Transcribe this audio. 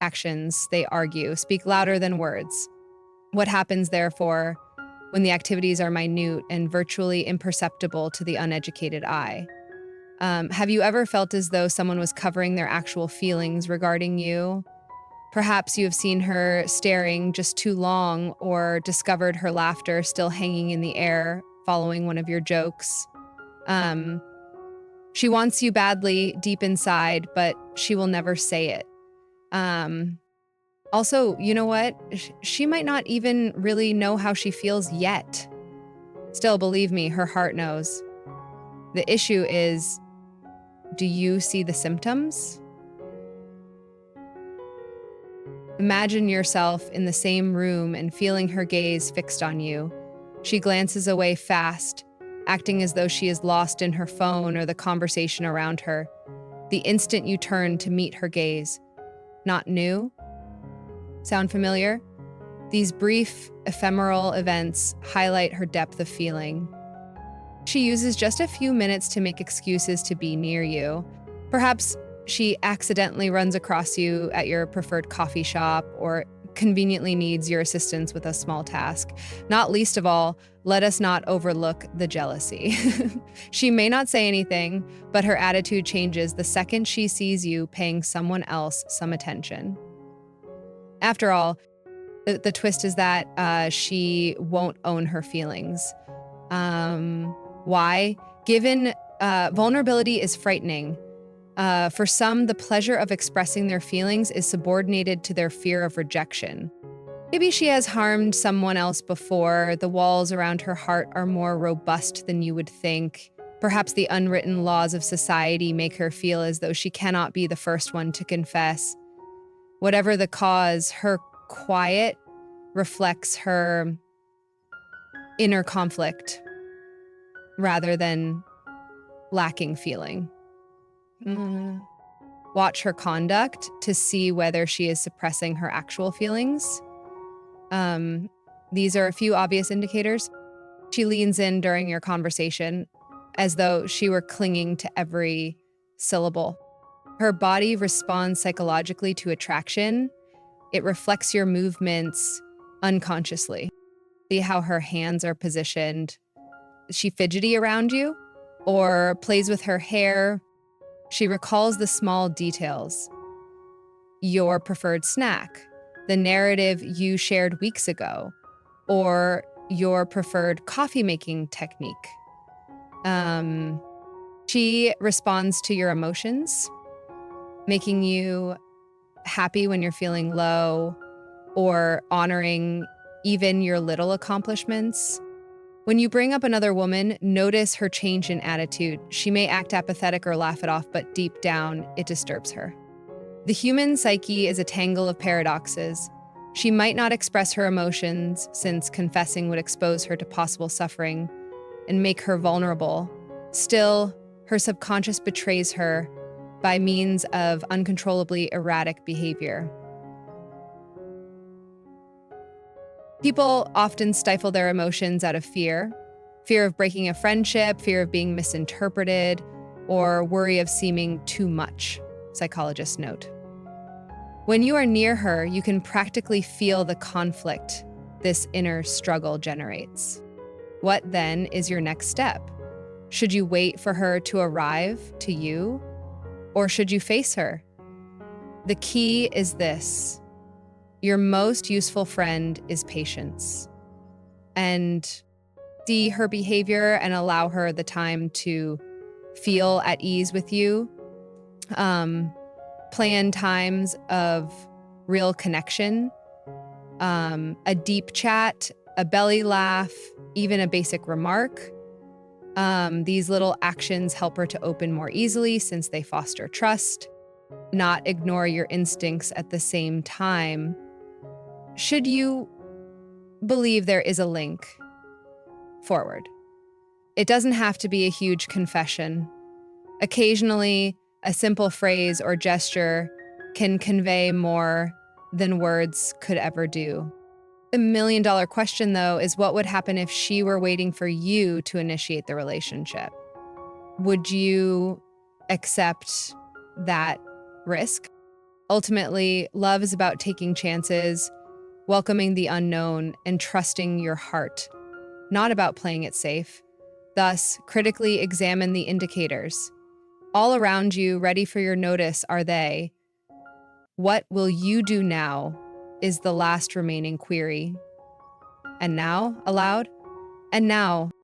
Actions, they argue, speak louder than words. What happens, therefore, when the activities are minute and virtually imperceptible to the uneducated eye? Have you ever felt as though someone was covering their actual feelings regarding you? Perhaps you have seen her staring just too long or discovered her laughter still hanging in the air following one of your jokes. Um, she wants you badly deep inside, but she will never say it. Um, Also, you know what? She might not even really know how she feels yet. Still, believe me, her heart knows. The issue is, do you see the symptoms? Imagine yourself in the same room and feeling her gaze fixed on you. She glances away fast, acting as though she is lost in her phone or the conversation around her. The instant you turn to meet her gaze. Not new? Sound familiar? These brief, ephemeral events highlight her depth of feeling. She uses just a few minutes to make excuses to be near you. Perhaps she accidentally runs across you at your preferred coffee shop or conveniently needs your assistance with a small task. Not least of all, let us not overlook the jealousy. She may not say anything, but her attitude changes the second she sees you paying someone else some attention. After all, the twist is that she won't own her feelings. Why? Given vulnerability is frightening. For some, the pleasure of expressing their feelings is subordinated to their fear of rejection. Maybe she has harmed someone else before. The walls around her heart are more robust than you would think. Perhaps the unwritten laws of society make her feel as though she cannot be the first one to confess. Whatever the cause, her quiet reflects her inner conflict rather than lacking feeling. Watch her conduct to see whether she is suppressing her actual feelings. These are a few obvious indicators. She leans in during your conversation as though she were clinging to every syllable. Her body responds psychologically to attraction. It reflects your movements unconsciously. See how her hands are positioned. Is she fidgety around you or plays with her hair? She recalls the small details. Your preferred snack, the narrative you shared weeks ago, or your preferred coffee making technique. She responds to your emotions, making you happy when you're feeling low or honoring even your little accomplishments. When you bring up another woman, notice her change in attitude. She may act apathetic or laugh it off, but deep down, it disturbs her. The human psyche is a tangle of paradoxes. She might not express her emotions, since confessing would expose her to possible suffering and make her vulnerable. Still, her subconscious betrays her by means of uncontrollably erratic behavior. People often stifle their emotions out of fear of breaking a friendship, fear of being misinterpreted, or worry of seeming too much, psychologists note. When you are near her, you can practically feel the conflict this inner struggle generates. What then is your next step? Should you wait for her to arrive to you, or should you face her? The key is this. Your most useful friend is patience. And see her behavior and allow her the time to feel at ease with you. Plan times of real connection, a deep chat, a belly laugh, even a basic remark. These little actions help her to open more easily since they foster trust. Not ignore your instincts at the same time. Should you believe there is a link, forward. It doesn't have to be a huge confession. Occasionally, a simple phrase or gesture can convey more than words could ever do. The million-dollar question, though, is what would happen if she were waiting for you to initiate the relationship? Would you accept that risk? Ultimately, love is about taking chances, welcoming the unknown, and trusting your heart, not about playing it safe. Thus, critically examine the indicators. All around you, ready for your notice, are they? What will you do now? Is the last remaining query. And now, aloud? And now,